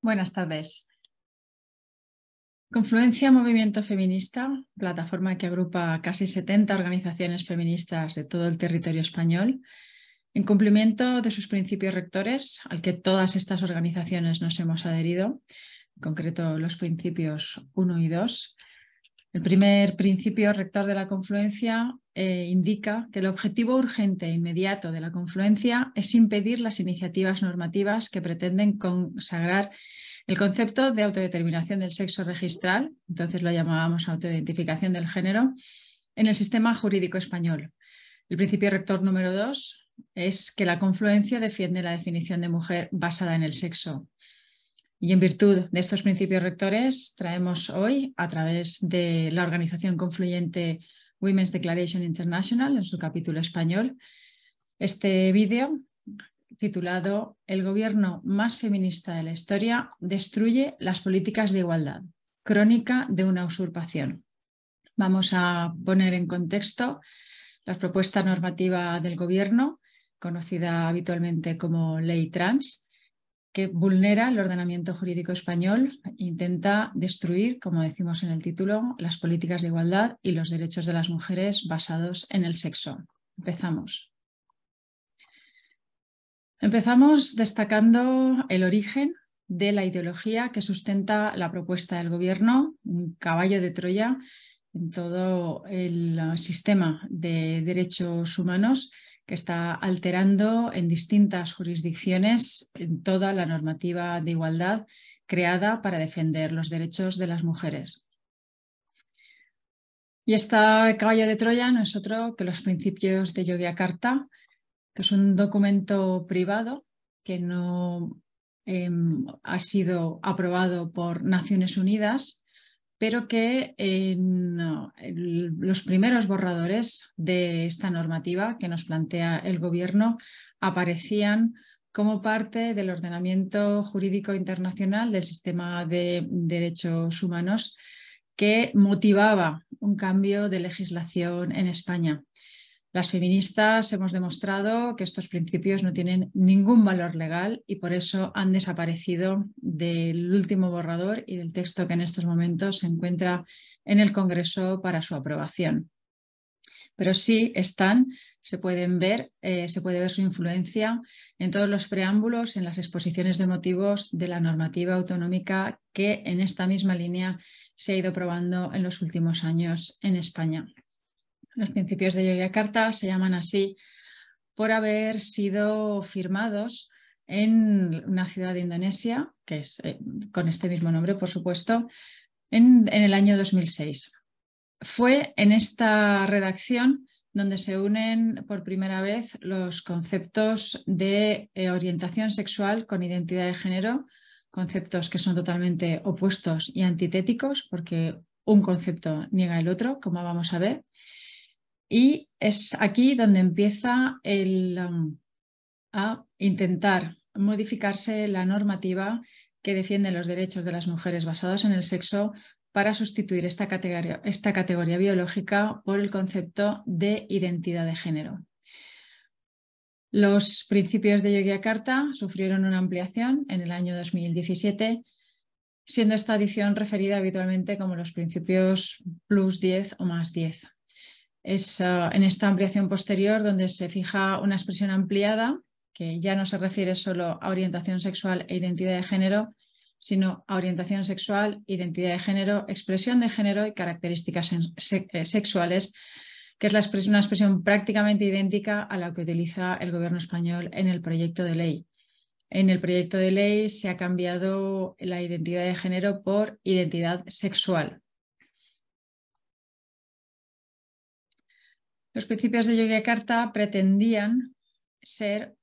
Buenas tardes. Confluencia Movimiento Feminista, plataforma que agrupa casi 70 organizaciones feministas de todo el territorio español, en cumplimiento de sus principios rectores, al que todas estas organizaciones nos hemos adherido, en concreto los principios 1 y 2. El primer principio rector de la confluencia indica que el objetivo urgente e inmediato de la confluencia es impedir las iniciativas normativas que pretenden consagrar el concepto de autodeterminación del sexo registral, entonces lo llamábamos autoidentificación del género, en el sistema jurídico español. El principio rector número 2 es que la confluencia defiende la definición de mujer basada en el sexo. Y en virtud de estos principios rectores traemos hoy, a través de la organización confluyente Women's Declaration International, en su capítulo español, este vídeo titulado "El gobierno más feminista de la historia destruye las políticas de igualdad, crónica de una usurpación". Vamos a poner en contexto la propuesta normativa del gobierno, conocida habitualmente como Ley Trans, que vulnera el ordenamiento jurídico español, intenta destruir, como decimos en el título, las políticas de igualdad y los derechos de las mujeres basados en el sexo. Empezamos. Empezamos destacando el origen de la ideología que sustenta la propuesta del gobierno, un caballo de Troya en todo el sistema de derechos humanos que está alterando en distintas jurisdicciones en toda la normativa de igualdad creada para defender los derechos de las mujeres. Y este caballo de Troya no es otro que los principios de Yogyakarta, que es un documento privado que no ha sido aprobado por Naciones Unidas, pero que en los primeros borradores de esta normativa que nos plantea el gobierno aparecían como parte del ordenamiento jurídico internacional del sistema de derechos humanos que motivaba un cambio de legislación en España. Las feministas hemos demostrado que estos principios no tienen ningún valor legal y por eso han desaparecido del último borrador y del texto que en estos momentos se encuentra en el Congreso para su aprobación. Pero sí están, se puede ver su influencia en todos los preámbulos, en las exposiciones de motivos de la normativa autonómica que en esta misma línea se ha ido aprobando en los últimos años en España. Los principios de Yogyakarta se llaman así por haber sido firmados en una ciudad de Indonesia, que es con este mismo nombre, por supuesto, en el año 2006. Fue en esta redacción donde se unen por primera vez los conceptos de orientación sexual con identidad de género, conceptos que son totalmente opuestos y antitéticos porque un concepto niega el otro, como vamos a ver. Y es aquí donde empieza a intentar modificarse la normativa que defiende los derechos de las mujeres basados en el sexo para sustituir esta categoría biológica por el concepto de identidad de género. Los principios de Yogyakarta sufrieron una ampliación en el año 2017, siendo esta adición referida habitualmente como los principios plus 10 o más 10. Es en esta ampliación posterior donde se fija una expresión ampliada que ya no se refiere solo a orientación sexual e identidad de género, sino a orientación sexual, identidad de género, expresión de género y características sexuales, que es una expresión prácticamente idéntica a la que utiliza el gobierno español en el proyecto de ley. En el proyecto de ley se ha cambiado la identidad de género por identidad sexual. Los principios de Yogyakarta pretendían ser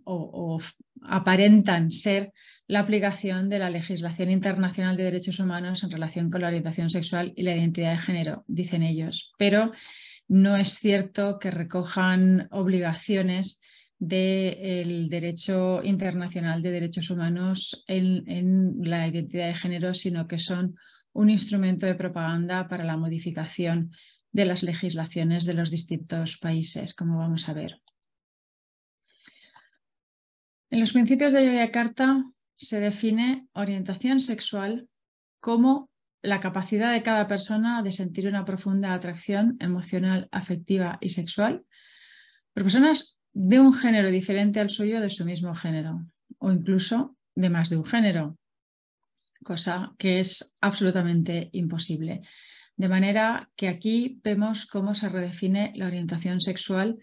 o aparentan ser la aplicación de la legislación internacional de derechos humanos en relación con la orientación sexual y la identidad de género, dicen ellos, pero no es cierto que recojan obligaciones del derecho internacional de derechos humanos en la identidad de género, sino que son un instrumento de propaganda para la modificación de las legislaciones de los distintos países, como vamos a ver. En los principios de Yogyakarta se define orientación sexual como la capacidad de cada persona de sentir una profunda atracción emocional, afectiva y sexual por personas de un género diferente al suyo, de su mismo género, o incluso de más de un género, cosa que es absolutamente imposible. De manera que aquí vemos cómo se redefine la orientación sexual,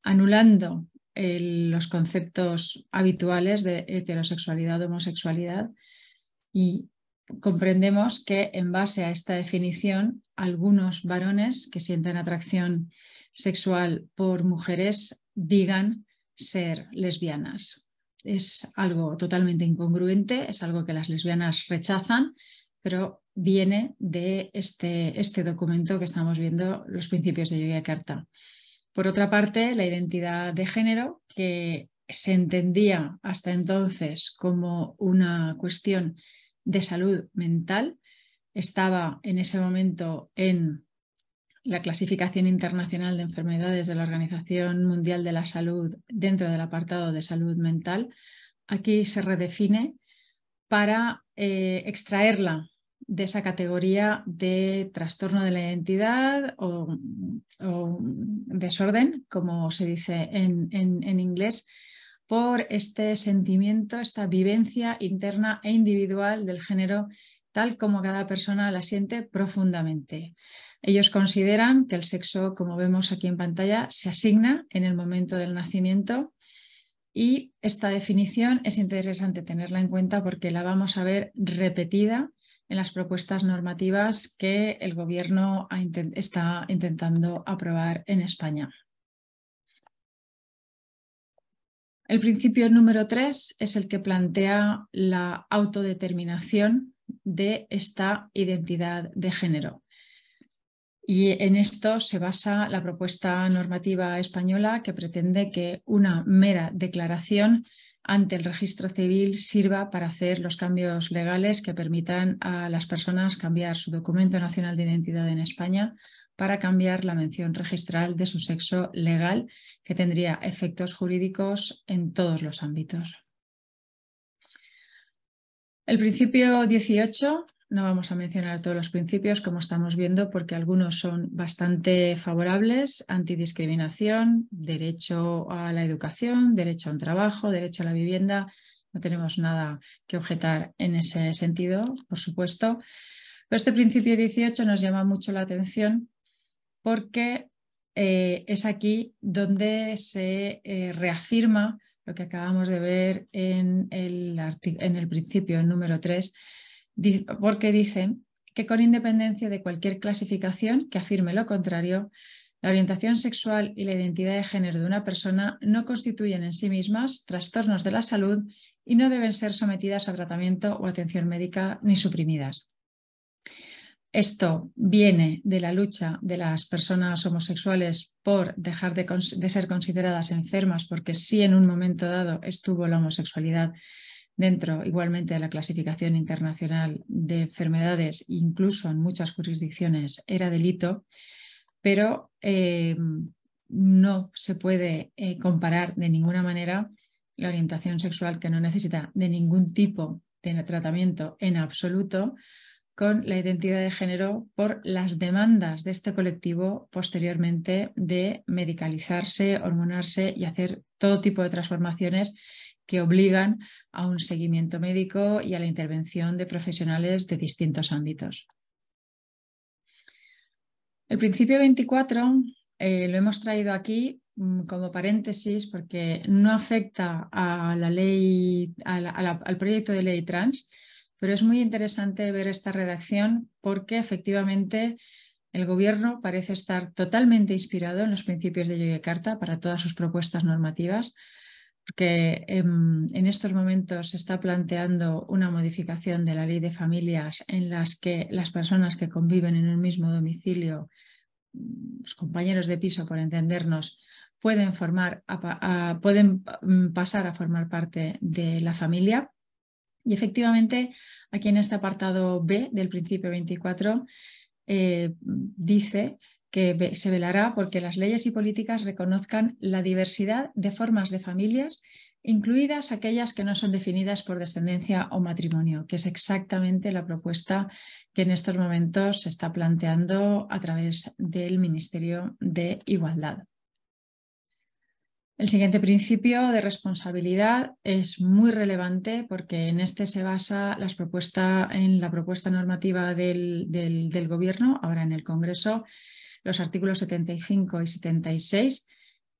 anulando los conceptos habituales de heterosexualidad o homosexualidad, y comprendemos que en base a esta definición algunos varones que sienten atracción sexual por mujeres digan ser lesbianas. Es algo totalmente incongruente, es algo que las lesbianas rechazan, pero viene de este documento que estamos viendo, los principios de Yogyakarta. Por otra parte, la identidad de género, que se entendía hasta entonces como una cuestión de salud mental, estaba en ese momento en la clasificación internacional de enfermedades de la Organización Mundial de la Salud dentro del apartado de salud mental. Aquí se redefine para extraerla de esa categoría de trastorno de la identidad o desorden, como se dice en inglés, por este sentimiento, esta vivencia interna e individual del género tal como cada persona la siente profundamente. Ellos consideran que el sexo, como vemos aquí en pantalla, se asigna en el momento del nacimiento, y esta definición es interesante tenerla en cuenta porque la vamos a ver repetida en las propuestas normativas que el Gobierno está intentando aprobar en España. El principio número 3 es el que plantea la autodeterminación de esta identidad de género. Y en esto se basa la propuesta normativa española, que pretende que una mera declaración ante el registro civil sirva para hacer los cambios legales que permitan a las personas cambiar su documento nacional de identidad en España para cambiar la mención registral de su sexo legal, que tendría efectos jurídicos en todos los ámbitos. El principio 18, no vamos a mencionar todos los principios como estamos viendo porque algunos son bastante favorables: antidiscriminación, derecho a la educación, derecho a un trabajo, derecho a la vivienda. No tenemos nada que objetar en ese sentido, por supuesto. Pero este principio 18 nos llama mucho la atención porque es aquí donde se reafirma lo que acabamos de ver en el principio número 3, porque dice que con independencia de cualquier clasificación que afirme lo contrario, la orientación sexual y la identidad de género de una persona no constituyen en sí mismas trastornos de la salud y no deben ser sometidas a tratamiento o atención médica ni suprimidas. Esto viene de la lucha de las personas homosexuales por dejar de ser consideradas enfermas, porque sí en un momento dado estuvo la homosexualidad dentro igualmente de la clasificación internacional de enfermedades, incluso en muchas jurisdicciones era delito, pero no se puede comparar de ninguna manera la orientación sexual, que no necesita de ningún tipo de tratamiento en absoluto, con la identidad de género por las demandas de este colectivo posteriormente de medicalizarse, hormonarse y hacer todo tipo de transformaciones que obligan a un seguimiento médico y a la intervención de profesionales de distintos ámbitos. El principio 24 lo hemos traído aquí como paréntesis porque no afecta a la ley, al proyecto de ley trans, pero es muy interesante ver esta redacción porque efectivamente el Gobierno parece estar totalmente inspirado en los principios de Yogyakarta para todas sus propuestas normativas, porque en estos momentos se está planteando una modificación de la ley de familias en las que las personas que conviven en un mismo domicilio, los compañeros de piso por entendernos, pueden pasar a formar parte de la familia. Y efectivamente, aquí en este apartado B del principio 24 dice que se velará porque las leyes y políticas reconozcan la diversidad de formas de familias incluidas aquellas que no son definidas por descendencia o matrimonio, que es exactamente la propuesta que en estos momentos se está planteando a través del Ministerio de Igualdad. El siguiente principio de responsabilidad es muy relevante porque en este se basa en la propuesta normativa del Gobierno, ahora en el Congreso, los artículos 75 y 76,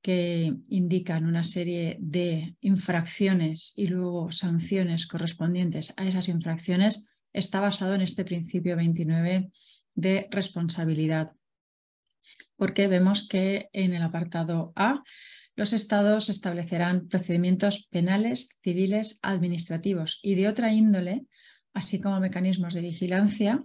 que indican una serie de infracciones y luego sanciones correspondientes a esas infracciones, está basado en este principio 29 de responsabilidad. Porque vemos que en el apartado A, los estados establecerán procedimientos penales, civiles, administrativos y de otra índole, así como mecanismos de vigilancia,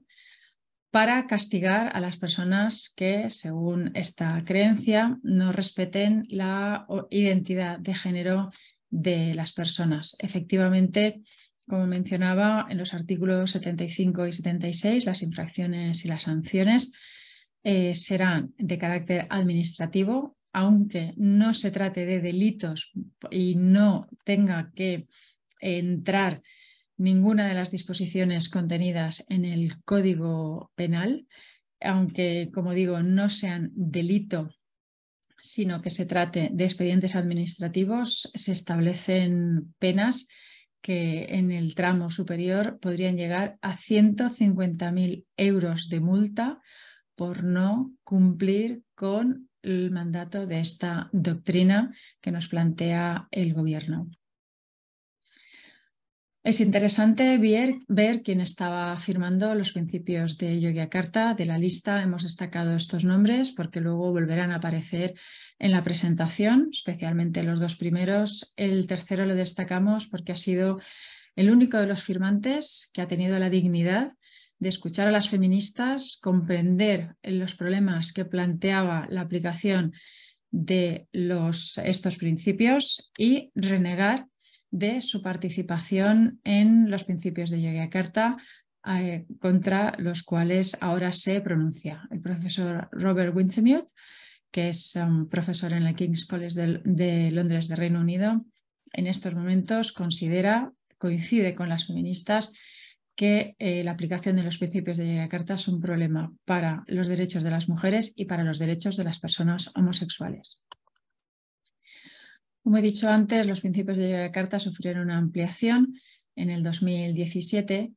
para castigar a las personas que, según esta creencia, no respeten la identidad de género de las personas. Efectivamente, como mencionaba, en los artículos 75 y 76, las infracciones y las sanciones serán de carácter administrativo, aunque no se trate de delitos y no tenga que entrar ninguna de las disposiciones contenidas en el Código Penal, aunque, como digo, no sean delito, sino que se trate de expedientes administrativos, se establecen penas que en el tramo superior podrían llegar a 150.000 euros de multa por no cumplir con el mandato de esta doctrina que nos plantea el Gobierno. Es interesante ver quién estaba firmando los principios de Yogyakarta. De la lista hemos destacado estos nombres porque luego volverán a aparecer en la presentación, especialmente los dos primeros. El tercero lo destacamos porque ha sido el único de los firmantes que ha tenido la dignidad de escuchar a las feministas, comprender los problemas que planteaba la aplicación de estos principios y renegar de su participación en los principios de Yogyakarta, contra los cuales ahora se pronuncia. El profesor Robert Wintemute, que es profesor en el King's College de Londres, de Reino Unido, en estos momentos coincide con las feministas que la aplicación de los principios de Yogyakarta es un problema para los derechos de las mujeres y para los derechos de las personas homosexuales. Como he dicho antes, los principios de Yogyakarta sufrieron una ampliación en el 2017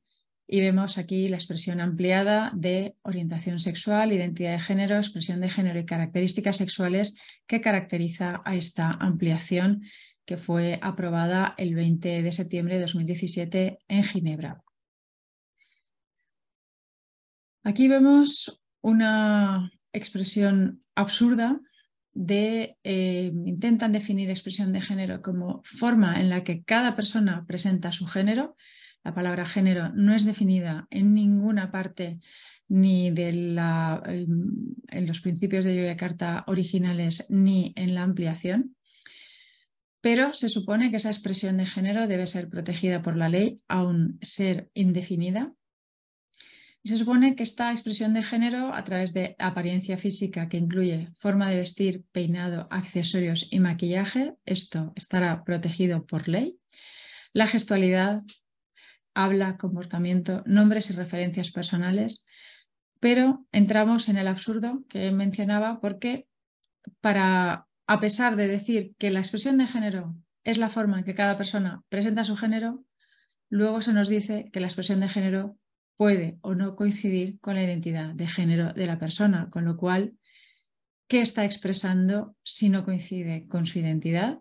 y vemos aquí la expresión ampliada de orientación sexual, identidad de género, expresión de género y características sexuales que caracteriza a esta ampliación que fue aprobada el 20 de septiembre de 2017 en Ginebra. Aquí vemos una expresión absurda intentan definir expresión de género como forma en la que cada persona presenta su género. La palabra género no es definida en ninguna parte ni en los principios de Yogyakarta originales ni en la ampliación, pero se supone que esa expresión de género debe ser protegida por la ley, aun ser indefinida. Y se supone que esta expresión de género, a través de apariencia física que incluye forma de vestir, peinado, accesorios y maquillaje, esto estará protegido por ley. La gestualidad, habla, comportamiento, nombres y referencias personales, pero entramos en el absurdo que mencionaba porque a pesar de decir que la expresión de género es la forma en que cada persona presenta su género, luego se nos dice que la expresión de género puede o no coincidir con la identidad de género de la persona, con lo cual, ¿qué está expresando si no coincide con su identidad?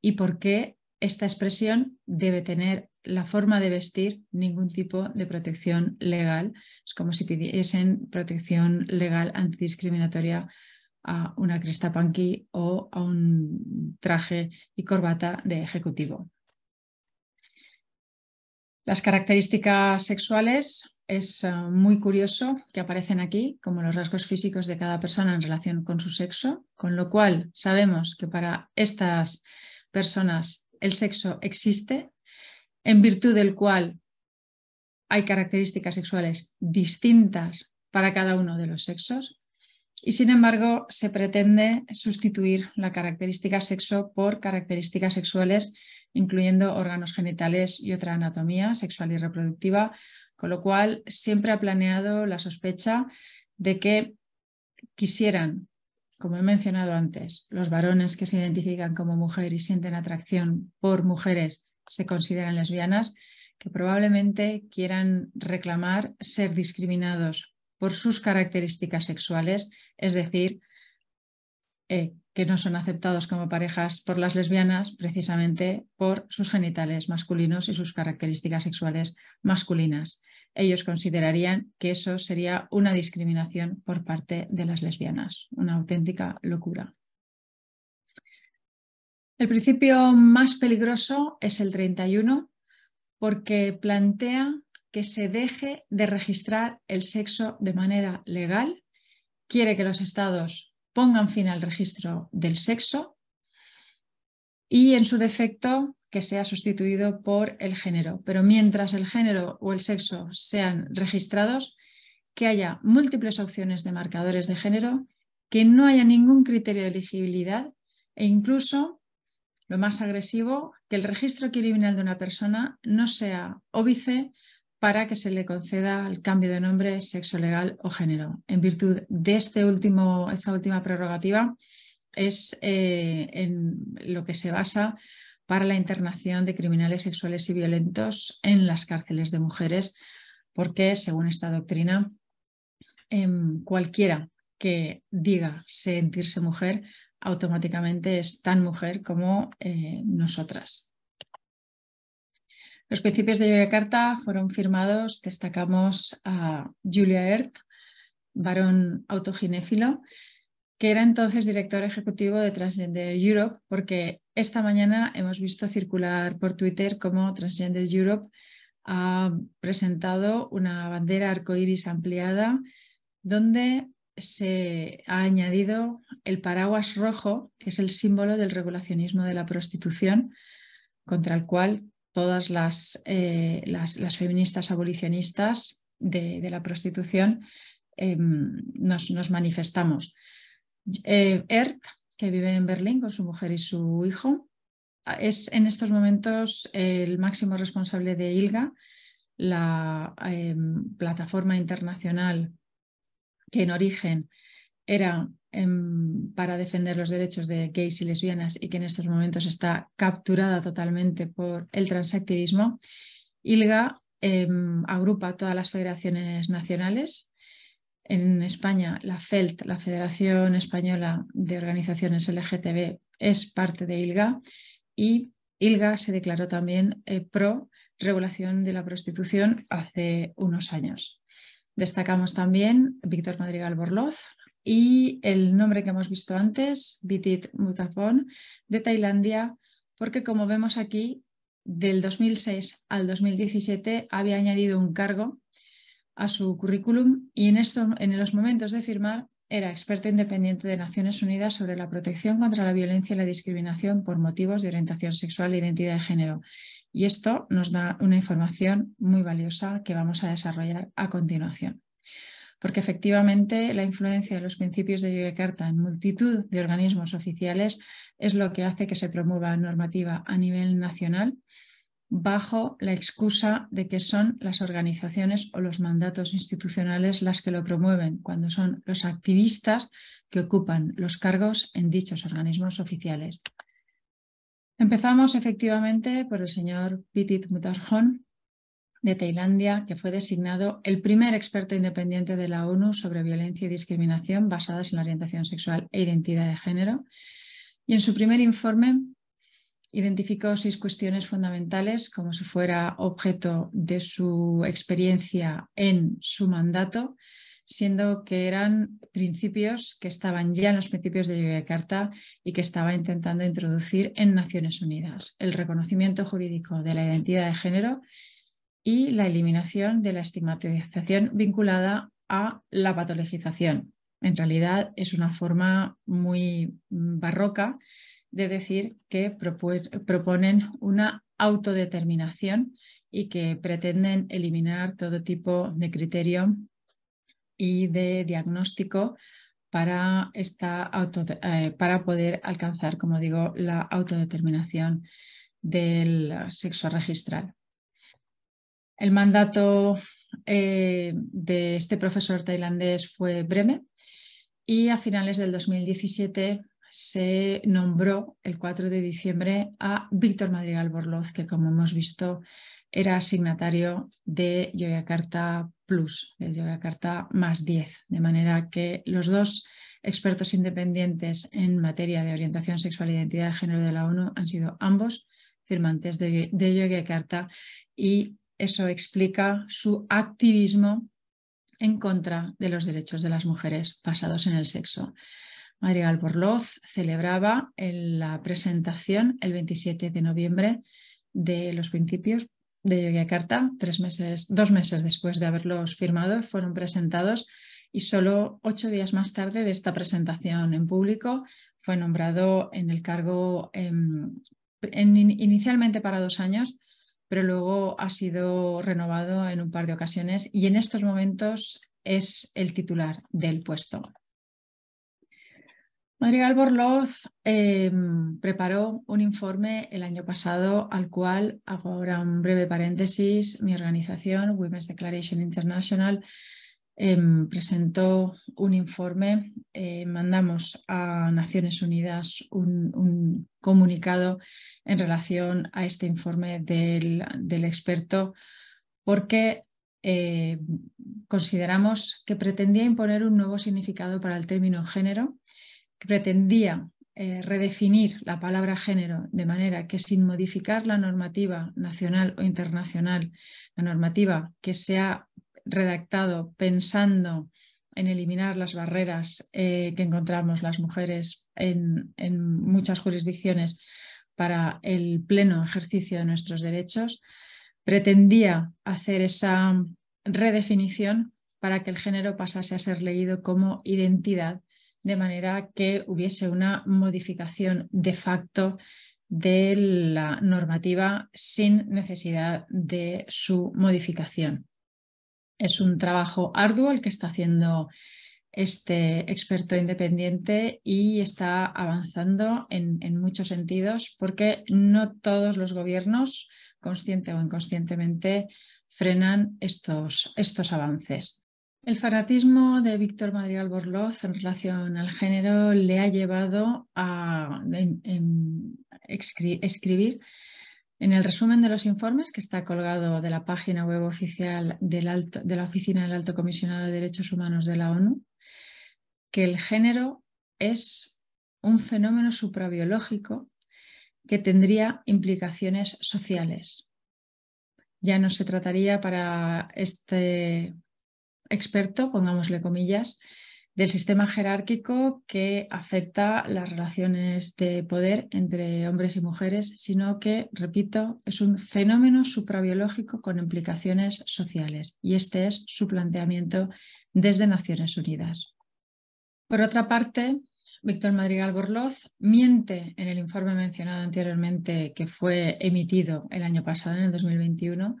¿Y por qué esta expresión debe tener la forma de vestir ningún tipo de protección legal? Es como si pidiesen protección legal antidiscriminatoria a una cresta punky o a un traje y corbata de ejecutivo. Las características sexuales es muy curioso que aparecen aquí como los rasgos físicos de cada persona en relación con su sexo, con lo cual sabemos que para estas personas el sexo existe, en virtud del cual hay características sexuales distintas para cada uno de los sexos. y sin embargo se pretende sustituir la característica sexo por características sexuales, incluyendo órganos genitales y otra anatomía sexual y reproductiva, con lo cual siempre ha planeado la sospecha de que quisieran, como he mencionado antes, los varones que se identifican como mujer y sienten atracción por mujeres se consideran lesbianas, que probablemente quieran reclamar ser discriminados por sus características sexuales, es decir, que no son aceptados como parejas por las lesbianas precisamente por sus genitales masculinos y sus características sexuales masculinas. Ellos considerarían que eso sería una discriminación por parte de las lesbianas, una auténtica locura. El principio más peligroso es el 31 porque plantea que se deje de registrar el sexo de manera legal, quiere que los estados pongan fin al registro del sexo y, en su defecto, que sea sustituido por el género. Pero mientras el género o el sexo sean registrados, que haya múltiples opciones de marcadores de género, que no haya ningún criterio de elegibilidad e incluso, lo más agresivo, que el registro criminal de una persona no sea óbice para que se le conceda el cambio de nombre, sexo legal o género. En virtud de esta última prerrogativa es en lo que se basa para la internación de criminales sexuales y violentos en las cárceles de mujeres, porque según esta doctrina, cualquiera que diga sentirse mujer automáticamente es tan mujer como nosotras. Los principios de Yogyakarta fueron firmados, destacamos a Julia Earth, varón autoginéfilo, que era entonces director ejecutivo de Transgender Europe, porque esta mañana hemos visto circular por Twitter cómo Transgender Europe ha presentado una bandera arcoíris ampliada donde se ha añadido el paraguas rojo, que es el símbolo del regulacionismo de la prostitución, contra el cual todas las feministas abolicionistas de la prostitución nos manifestamos. Earth, que vive en Berlín con su mujer y su hijo, es en estos momentos el máximo responsable de ILGA, la plataforma internacional que en origen era para defender los derechos de gays y lesbianas y que en estos momentos está capturada totalmente por el transactivismo. ILGA agrupa todas las federaciones nacionales. En España, la FELT, la Federación Española de Organizaciones LGTB, es parte de ILGA y ILGA se declaró también pro regulación de la prostitución hace unos años. Destacamos también Víctor Madrigal Borloz y el nombre que hemos visto antes, Vitit Muthapong, de Tailandia, porque como vemos aquí, del 2006 al 2017 había añadido un cargo a su currículum y en los momentos de firmar era experta independiente de Naciones Unidas sobre la protección contra la violencia y la discriminación por motivos de orientación sexual e identidad de género. Y esto nos da una información muy valiosa que vamos a desarrollar a continuación. Porque efectivamente la influencia de los principios de Yogyakarta en multitud de organismos oficiales es lo que hace que se promueva normativa a nivel nacional bajo la excusa de que son las organizaciones o los mandatos institucionales las que lo promueven, cuando son los activistas que ocupan los cargos en dichos organismos oficiales. Empezamos efectivamente por el señor Vitit Muthapong de Tailandia, que fue designado el primer experto independiente de la ONU sobre violencia y discriminación basadas en la orientación sexual e identidad de género. Y en su primer informe identificó 6 cuestiones fundamentales como si fuera objeto de su experiencia en su mandato, siendo que eran principios que estaban ya en los principios de Yogyakarta y que estaba intentando introducir en Naciones Unidas: el reconocimiento jurídico de la identidad de género y la eliminación de la estigmatización vinculada a la patologización. En realidad es una forma muy barroca de decir que proponen una autodeterminación y que pretenden eliminar todo tipo de criterio y de diagnóstico para, para poder alcanzar, como digo, la autodeterminación del sexo registral. El mandato de este profesor tailandés fue breve y a finales del 2017 se nombró el 4 de diciembre a Víctor Madrigal Borloz, que como hemos visto era signatario de Yogyakarta Plus, de Yogyakarta +10, de manera que los dos expertos independientes en materia de orientación sexual e identidad de género de la ONU han sido ambos firmantes de Yogyakarta, y eso explica su activismo en contra de los derechos de las mujeres basados en el sexo. Madrigal Borloz celebraba la presentación el 27 de noviembre de los principios de Yogyakarta, 2 meses después de haberlos firmado, fueron presentados, y solo 8 días más tarde de esta presentación en público fue nombrado en el cargo inicialmente para 2 años, pero luego ha sido renovado en un par de ocasiones y en estos momentos es el titular del puesto. Madrigal Borloz preparó un informe el año pasado, al cual hago ahora un breve paréntesis. Mi organización, Women's Declaration International, presentó un informe, mandamos a Naciones Unidas un comunicado en relación a este informe del experto, porque consideramos que pretendía imponer un nuevo significado para el término género, que pretendía redefinir la palabra género de manera que, sin modificar la normativa nacional o internacional, la normativa que se ha redactado pensando en eliminar las barreras que encontramos las mujeres en muchas jurisdicciones para el pleno ejercicio de nuestros derechos, pretendía hacer esa redefinición para que el género pasase a ser leído como identidad, de manera que hubiese una modificación de facto de la normativa sin necesidad de su modificación. Es un trabajo arduo el que está haciendo este experto independiente y está avanzando en muchos sentidos, porque no todos los gobiernos, consciente o inconscientemente, frenan estos avances. El fanatismo de Víctor Madrigal Borloz en relación al género le ha llevado a escribir en el resumen de los informes, que está colgado de la página web oficial de la Oficina del Alto Comisionado de Derechos Humanos de la ONU, que el género es un fenómeno suprabiológico que tendría implicaciones sociales. Ya no se trataría para este experto, pongámosle comillas, del sistema jerárquico que afecta las relaciones de poder entre hombres y mujeres, sino que, repito, es un fenómeno suprabiológico con implicaciones sociales, y este es su planteamiento desde Naciones Unidas. Por otra parte, Víctor Madrigal Borloz miente en el informe mencionado anteriormente, que fue emitido el año pasado, en el 2021,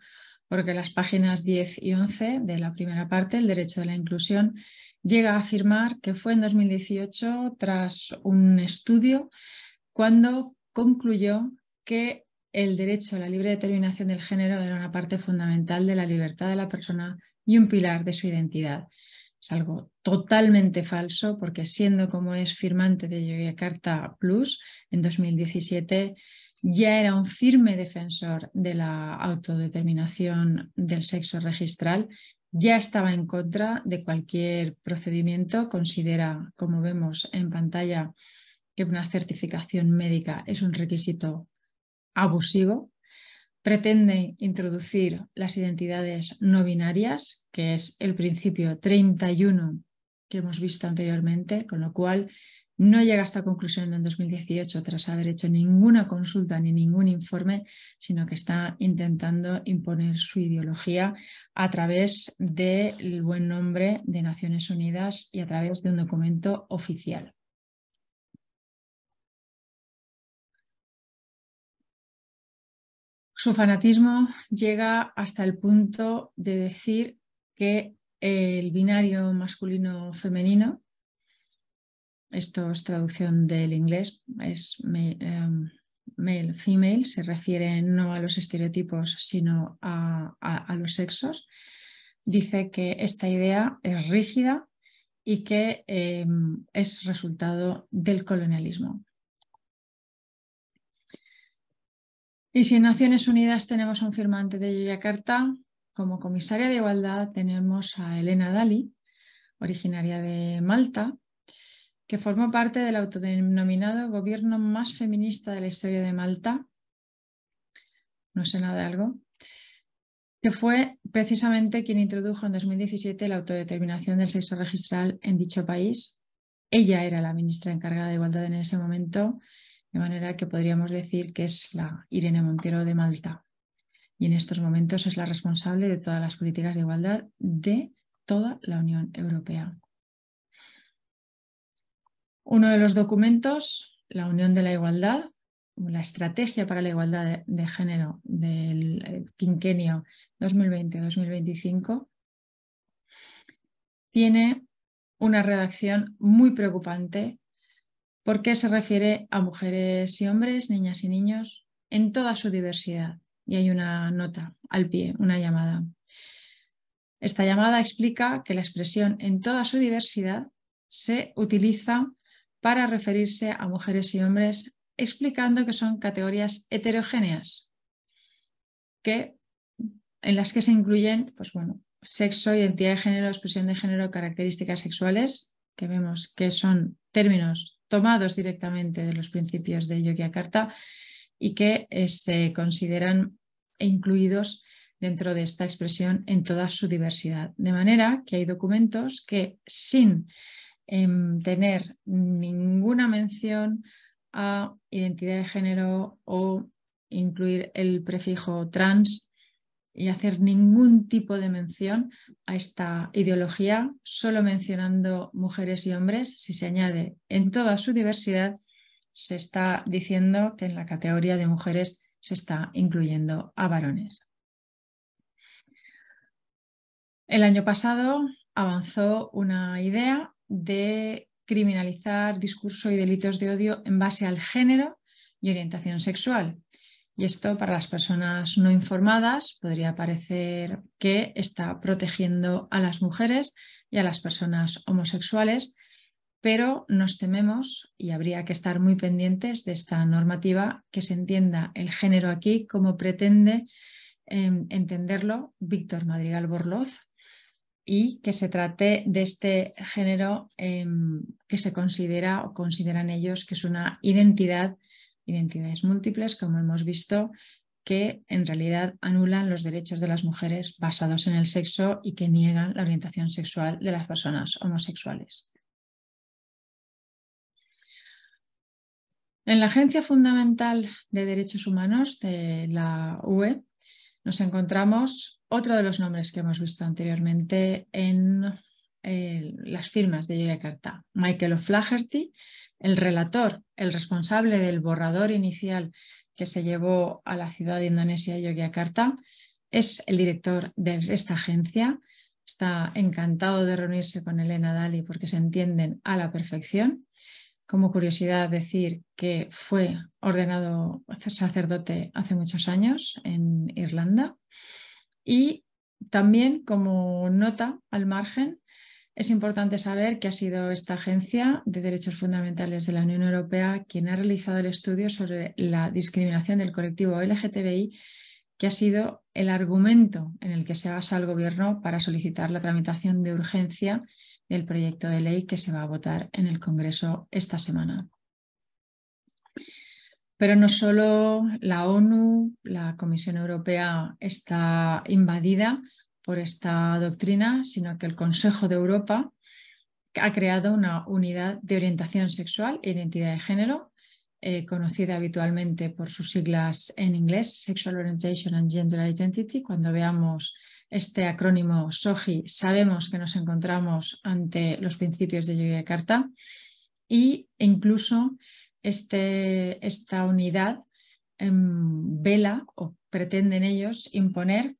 porque las páginas 10 y 11 de la primera parte, el derecho de la inclusión, llega a afirmar que fue en 2018, tras un estudio, cuando concluyó que el derecho a la libre determinación del género era una parte fundamental de la libertad de la persona y un pilar de su identidad. Es algo totalmente falso, porque siendo como es firmante de Yogyakarta Plus, en 2017 ya era un firme defensor de la autodeterminación del sexo registral, ya estaba en contra de cualquier procedimiento, considera, como vemos en pantalla, que una certificación médica es un requisito abusivo. Pretende introducir las identidades no binarias, que es el principio 31 que hemos visto anteriormente, con lo cual no llega a esta conclusión en 2018 tras haber hecho ninguna consulta ni ningún informe, sino que está intentando imponer su ideología a través del buen nombre de Naciones Unidas y a través de un documento oficial. Su fanatismo llega hasta el punto de decir que el binario masculino-femenino esto es traducción del inglés, es male, female, se refiere no a los estereotipos, sino a los sexos. Dice que esta idea es rígida y que es resultado del colonialismo. Y si en Naciones Unidas tenemos a un firmante de Yogyakarta, como comisaria de Igualdad tenemos a Helena Dalli, originaria de Malta, que formó parte del autodenominado gobierno más feminista de la historia de Malta. No sé nada de algo. Que fue precisamente quien introdujo en 2017 la autodeterminación del sexo registral en dicho país. Ella era la ministra encargada de Igualdad en ese momento, de manera que podríamos decir que es la Irene Montero de Malta. Y en estos momentos es la responsable de todas las políticas de igualdad de toda la Unión Europea. Uno de los documentos, la Unión de la Igualdad, la Estrategia para la Igualdad de Género del quinquenio 2020-2025, tiene una redacción muy preocupante porque se refiere a mujeres y hombres, niñas y niños, en toda su diversidad. Y hay una nota al pie, una llamada. Esta llamada explica que la expresión en toda su diversidad se utiliza para referirse a mujeres y hombres, explicando que son categorías heterogéneas, en las que se incluyen, pues bueno, sexo, identidad de género, expresión de género, características sexuales, que vemos que son términos tomados directamente de los principios de Yogyakarta y que se consideran incluidos dentro de esta expresión en toda su diversidad. De manera que hay documentos que, sin tener ninguna mención a identidad de género o incluir el prefijo trans y hacer ningún tipo de mención a esta ideología, solo mencionando mujeres y hombres, si se añade en toda su diversidad, se está diciendo que en la categoría de mujeres se está incluyendo a varones. El año pasado avanzó una idea de criminalizar discurso y delitos de odio en base al género y orientación sexual. Y esto, para las personas no informadas, podría parecer que está protegiendo a las mujeres y a las personas homosexuales, pero nos tememos, y habría que estar muy pendientes de esta normativa, que se entienda el género aquí como pretende entenderlo Víctor Madrigal Borloz, y que se trate de este género que se considera o consideran ellos que es una identidades múltiples, como hemos visto, que en realidad anulan los derechos de las mujeres basados en el sexo y que niegan la orientación sexual de las personas homosexuales. En la Agencia Fundamental de Derechos Humanos de la UE nos encontramos otro de los nombres que hemos visto anteriormente en las firmas de Yogyakarta, Michael O'Flaherty, el relator, el responsable del borrador inicial que se llevó a la ciudad de Indonesia, Yogyakarta, es el director de esta agencia. Está encantado de reunirse con Helena Dalli porque se entienden a la perfección. Como curiosidad decir que fue ordenado sacerdote hace muchos años en Irlanda. Y también, como nota al margen, es importante saber que ha sido esta Agencia de Derechos Fundamentales de la Unión Europea quien ha realizado el estudio sobre la discriminación del colectivo LGTBI, que ha sido el argumento en el que se basa el Gobierno para solicitar la tramitación de urgencia del proyecto de ley que se va a votar en el Congreso esta semana. Pero no solo la ONU, la Comisión Europea está invadida por esta doctrina, sino que el Consejo de Europa ha creado una unidad de orientación sexual e identidad de género, conocida habitualmente por sus siglas en inglés, Sexual Orientation and Gender Identity. Cuando veamos este acrónimo SOGI, sabemos que nos encontramos ante los principios de Yogyakarta, e incluso esta unidad vela o pretenden ellos imponer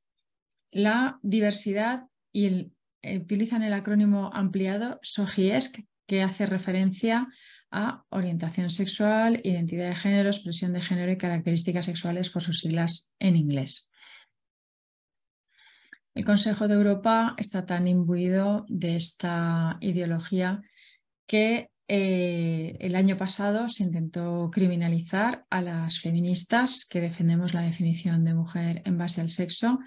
la diversidad y utilizan el acrónimo ampliado SOGIESC, que hace referencia a orientación sexual, identidad de género, expresión de género y características sexuales, por sus siglas en inglés. El Consejo de Europa está tan imbuido de esta ideología que el año pasado se intentó criminalizar a las feministas que defendemos la definición de mujer en base al sexo.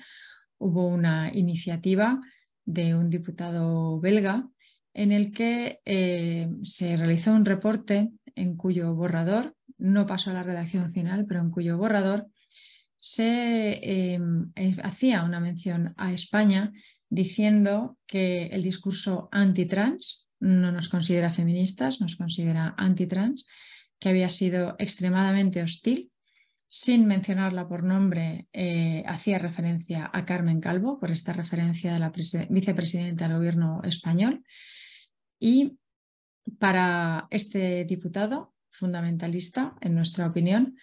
Hubo una iniciativa de un diputado belga en el que se realizó un reporte en cuyo borrador, no pasó a la redacción final, pero en cuyo borrador se hacía una mención a España diciendo que el discurso antitrans no nos considera feministas, nos considera antitrans, que había sido extremadamente hostil. Sin mencionarla por nombre, hacía referencia a Carmen Calvo, por esta referencia de la vicepresidenta del gobierno español. Y para este diputado fundamentalista, en nuestra opinión,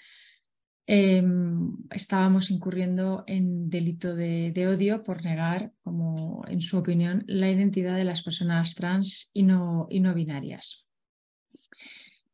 estábamos incurriendo en delito de odio por negar, como en su opinión, la identidad de las personas trans y no binarias.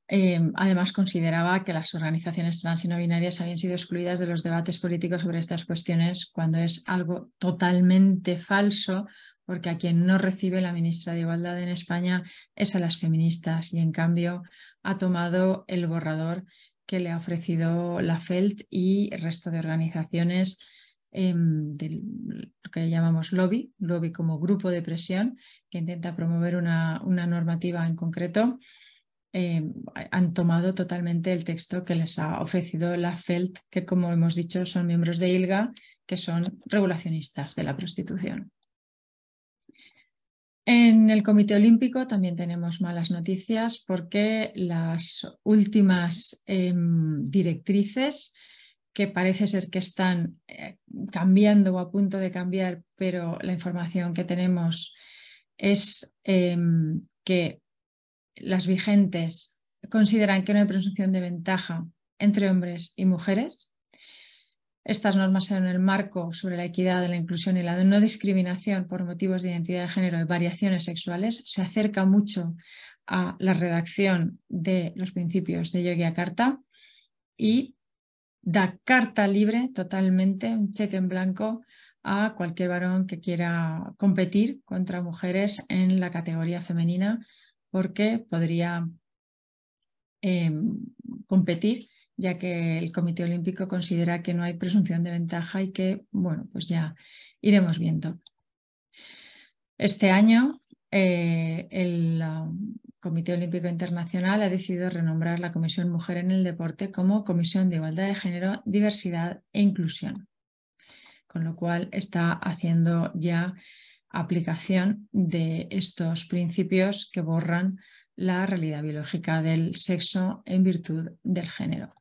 Además, consideraba que las organizaciones trans y no binarias habían sido excluidas de los debates políticos sobre estas cuestiones, cuando es algo totalmente falso, porque a quien no recibe la ministra de Igualdad en España es a las feministas, y en cambio ha tomado el borrador que le ha ofrecido la FELT y el resto de organizaciones de lo que llamamos lobby como grupo de presión que intenta promover una normativa en concreto. Han tomado totalmente el texto que les ha ofrecido la FELT, que, como hemos dicho, son miembros de ILGA, que son regulacionistas de la prostitución. En el Comité Olímpico también tenemos malas noticias, porque las últimas directrices, que parece ser que están cambiando o a punto de cambiar, pero la información que tenemos es que las vigentes consideran que no hay presunción de ventaja entre hombres y mujeres. Estas normas son el marco sobre la equidad, la inclusión y la no discriminación por motivos de identidad de género y variaciones sexuales. Se acerca mucho a la redacción de los principios de Yogyakarta y da carta libre totalmente, un cheque en blanco, a cualquier varón que quiera competir contra mujeres en la categoría femenina, porque podría competir, ya que el Comité Olímpico considera que no hay presunción de ventaja y que, bueno, pues ya iremos viendo. Este año el Comité Olímpico Internacional ha decidido renombrar la Comisión Mujer en el Deporte como Comisión de Igualdad de Género, Diversidad e Inclusión, con lo cual está haciendo ya aplicación de estos principios que borran la realidad biológica del sexo en virtud del género.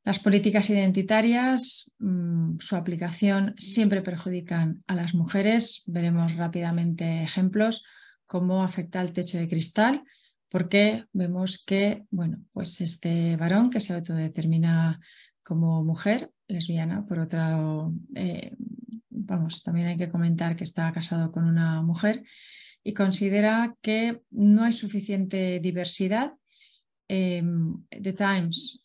Las políticas identitarias, su aplicación siempre perjudican a las mujeres. Veremos rápidamente ejemplos, cómo afecta al techo de cristal, porque vemos que, bueno, pues este varón que se autodetermina como mujer lesbiana, por otro, también hay que comentar que está casado con una mujer, y considera que no hay suficiente diversidad. The Times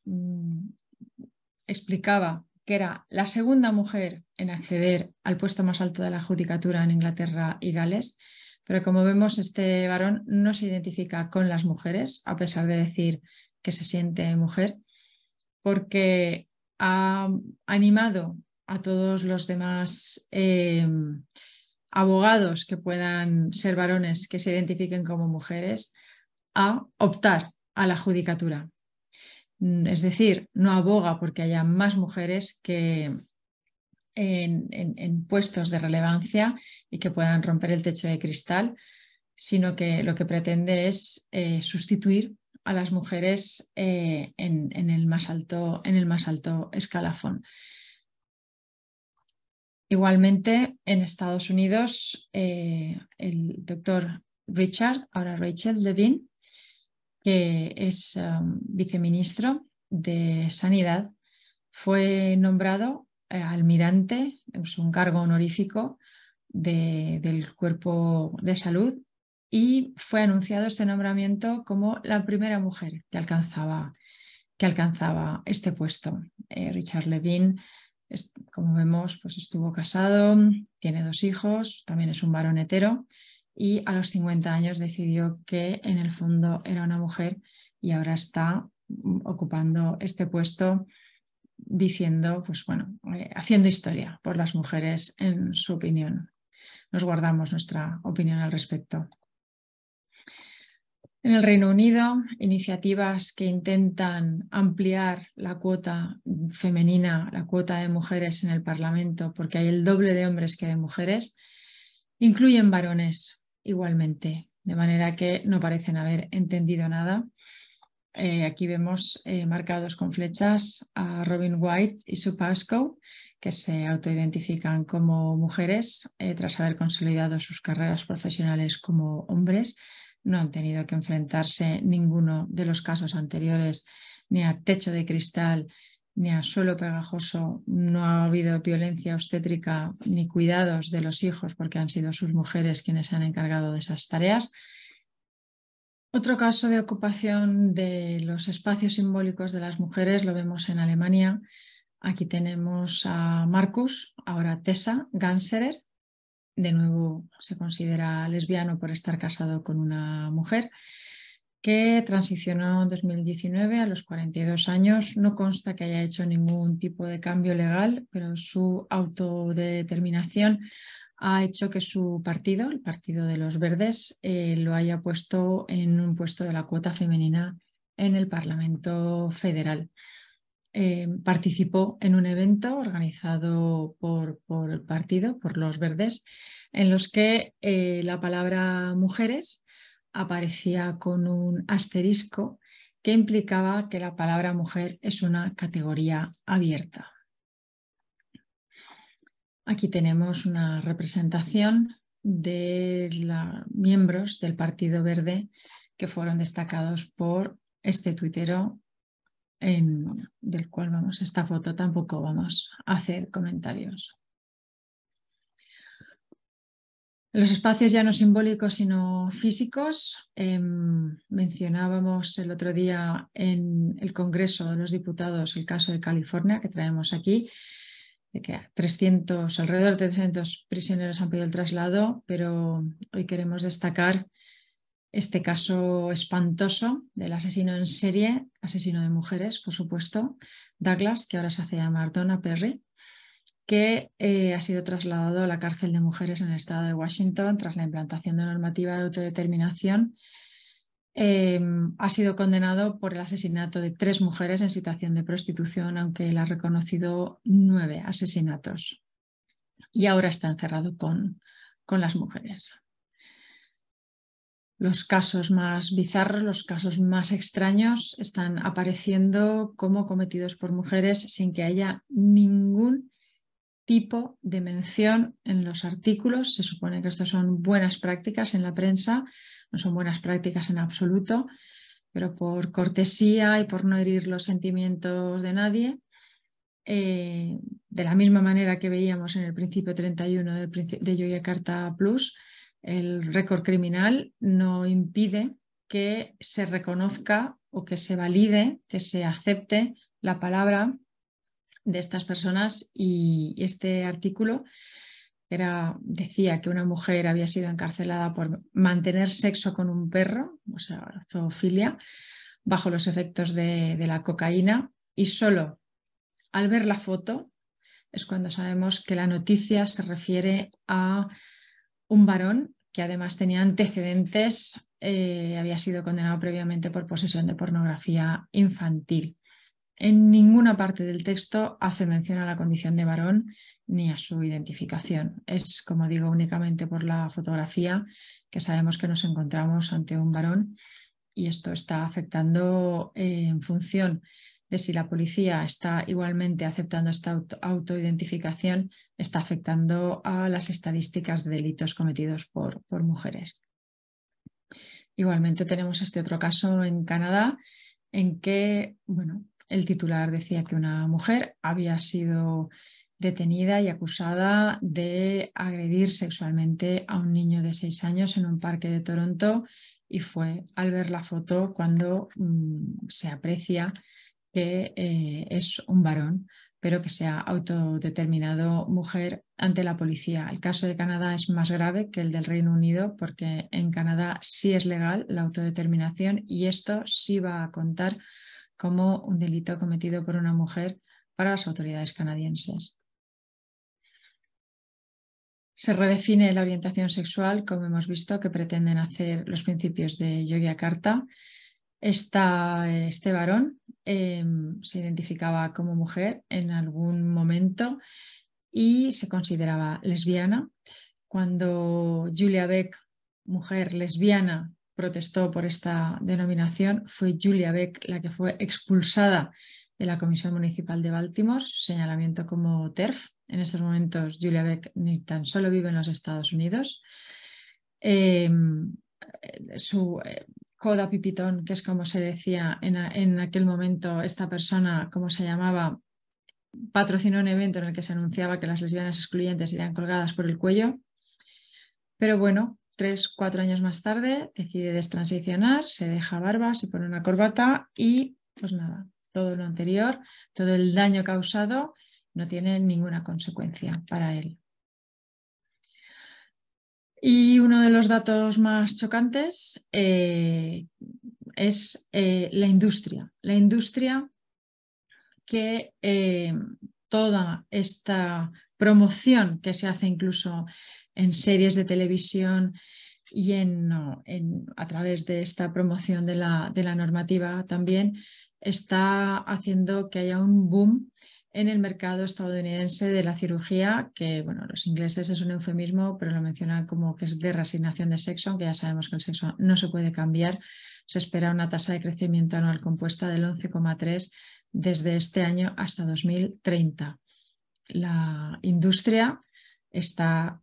explicaba que era la segunda mujer en acceder al puesto más alto de la judicatura en Inglaterra y Gales, pero como vemos, este varón no se identifica con las mujeres, a pesar de decir que se siente mujer, porque ha animado a todos los demás abogados que puedan ser varones que se identifiquen como mujeres a optar a la judicatura. Es decir, no aboga porque haya más mujeres que en puestos de relevancia y que puedan romper el techo de cristal, sino que lo que pretende es sustituir a las mujeres en el más alto escalafón. Igualmente, en Estados Unidos, el doctor ahora Rachel Levine, que es viceministro de Sanidad, fue nombrado almirante, es un cargo honorífico del Cuerpo de Salud, y fue anunciado este nombramiento como la primera mujer que alcanzaba este puesto. Richard Levine, como vemos, pues estuvo casado, tiene 2 hijos, también es un varón hetero y a los 50 años decidió que en el fondo era una mujer y ahora está ocupando este puesto diciendo, pues bueno, haciendo historia por las mujeres en su opinión. Nos guardamos nuestra opinión al respecto. En el Reino Unido, iniciativas que intentan ampliar la cuota femenina, la cuota de mujeres en el Parlamento, porque hay el doble de hombres que de mujeres, incluyen varones igualmente, de manera que no parecen haber entendido nada. Aquí vemos marcados con flechas a Robin White y Sue Pascoe, que se autoidentifican como mujeres tras haber consolidado sus carreras profesionales como hombres. No han tenido que enfrentarse ninguno de los casos anteriores ni a techo de cristal ni a suelo pegajoso. No ha habido violencia obstétrica ni cuidados de los hijos porque han sido sus mujeres quienes se han encargado de esas tareas. Otro caso de ocupación de los espacios simbólicos de las mujeres lo vemos en Alemania. Aquí tenemos a Marcus, ahora Tessa Ganserer. De nuevo se considera lesbiano por estar casado con una mujer que transicionó en 2019 a los 42 años. No consta que haya hecho ningún tipo de cambio legal, pero su autodeterminación ha hecho que su partido, el Partido de los Verdes, lo haya puesto en un puesto de la cuota femenina en el Parlamento Federal. Participó en un evento organizado por el partido, por los Verdes, en los que la palabra mujeres aparecía con un asterisco que implicaba que la palabra mujer es una categoría abierta. Aquí tenemos una representación de los miembros del Partido Verde que fueron destacados por este tuitero del cual esta foto tampoco vamos a hacer comentarios. Los espacios ya no simbólicos sino físicos. Mencionábamos el otro día en el Congreso de los Diputados el caso de California que traemos aquí, de que alrededor de 300 prisioneros han pedido el traslado, pero hoy queremos destacar este caso espantoso del asesino en serie, asesino de mujeres, por supuesto, Douglas, que ahora se hace llamar Donna Perry, que ha sido trasladado a la cárcel de mujeres en el estado de Washington tras la implantación de normativa de autodeterminación. Ha sido condenado por el asesinato de 3 mujeres en situación de prostitución, aunque él ha reconocido 9 asesinatos. Y ahora está encerrado con las mujeres. Los casos más bizarros, los casos más extraños están apareciendo como cometidos por mujeres sin que haya ningún tipo de mención en los artículos. Se supone que estos son buenas prácticas en la prensa, no son buenas prácticas en absoluto, pero por cortesía y por no herir los sentimientos de nadie, de la misma manera que veíamos en el principio 31 de Yogyakarta Plus, el récord criminal no impide que se reconozca o que se valide, que se acepte la palabra de estas personas, y este artículo decía que una mujer había sido encarcelada por mantener sexo con un perro, o sea, zoofilia, bajo los efectos de la cocaína, y solo al ver la foto es cuando sabemos que la noticia se refiere a un varón que además tenía antecedentes, había sido condenado previamente por posesión de pornografía infantil. En ninguna parte del texto hace mención a la condición de varón ni a su identificación. Es, como digo, únicamente por la fotografía que sabemos que nos encontramos ante un varón, y esto está afectando en función de si la policía está igualmente aceptando esta autoidentificación, está afectando a las estadísticas de delitos cometidos por mujeres. Igualmente tenemos este otro caso en Canadá en que, el titular decía que una mujer había sido detenida y acusada de agredir sexualmente a un niño de 6 años en un parque de Toronto, y fue al ver la foto cuando se aprecia que es un varón, pero que se ha autodeterminado mujer ante la policía. El caso de Canadá es más grave que el del Reino Unido, porque en Canadá sí es legal la autodeterminación y esto sí va a contar como un delito cometido por una mujer para las autoridades canadienses. Se redefine la orientación sexual, como hemos visto, que pretenden hacer los principios de Yogyakarta. Este varón se identificaba como mujer en algún momento y se consideraba lesbiana. Cuando Julia Beck, mujer lesbiana, protestó por esta denominación, fue Julia Beck la que fue expulsada de la Comisión Municipal de Baltimore, su señalamiento como TERF. En estos momentos Julia Beck ni tan solo vive en los Estados Unidos. Su Coda Pipitón, que es como se decía en aquel momento, esta persona, como se llamaba, patrocinó un evento en el que se anunciaba que las lesbianas excluyentes irían colgadas por el cuello. Pero bueno, 3-4 años más tarde decide destransicionar, se deja barba, se pone una corbata y pues nada, todo lo anterior, todo el daño causado no tiene ninguna consecuencia para él. Y uno de los datos más chocantes es la industria. La industria que toda esta promoción que se hace incluso en series de televisión y a través de esta promoción de la normativa también está haciendo que haya un boom en el mercado estadounidense de la cirugía, que bueno, los ingleses es un eufemismo, pero lo mencionan como que es de reasignación de sexo, aunque ya sabemos que el sexo no se puede cambiar. Se espera una tasa de crecimiento anual compuesta del 11,3% desde este año hasta 2030. La industria está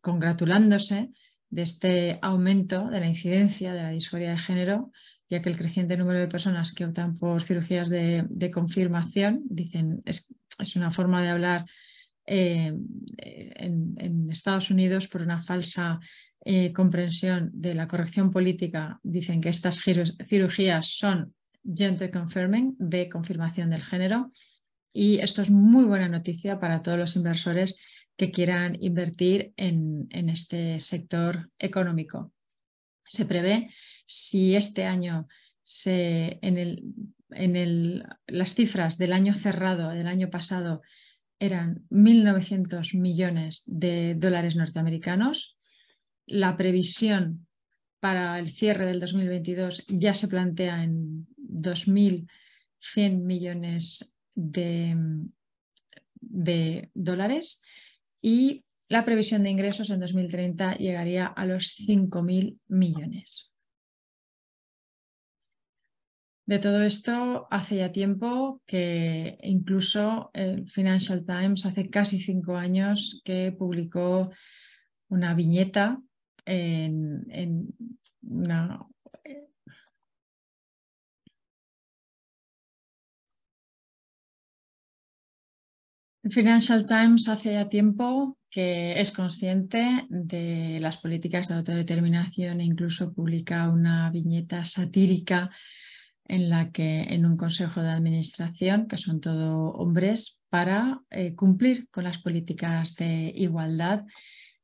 congratulándose de este aumento de la incidencia de la disforia de género, ya que el creciente número de personas que optan por cirugías de confirmación, dicen, es una forma de hablar en Estados Unidos por una falsa comprensión de la corrección política. Dicen que estas cirugías son gender confirming, de confirmación del género, y esto es muy buena noticia para todos los inversores que quieran invertir en este sector económico. Se prevé, si este año las cifras del año cerrado, del año pasado, eran 1.900 millones de dólares norteamericanos, la previsión para el cierre del 2022 ya se plantea en 2.100 millones de dólares, y la previsión de ingresos en 2030 llegaría a los 5.000 millones. De todo esto hace ya tiempo que incluso el Financial Times hace casi 5 años que publicó una viñeta en una... El Financial Times hace ya tiempo que es consciente de las políticas de autodeterminación e incluso publica una viñeta satírica en la que en un consejo de administración, que son todo hombres, para cumplir con las políticas de igualdad,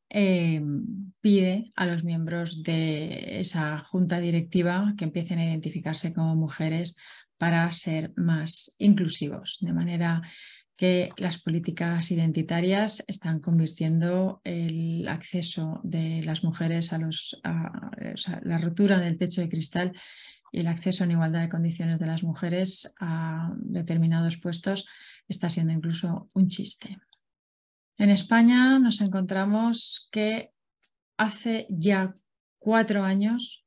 pide a los miembros de esa junta directiva que empiecen a identificarse como mujeres para ser más inclusivos, de manera que las políticas identitarias están convirtiendo el acceso de las mujeres la rotura del techo de cristal y el acceso en igualdad de condiciones de las mujeres a determinados puestos está siendo incluso un chiste. En España nos encontramos que hace ya 4 años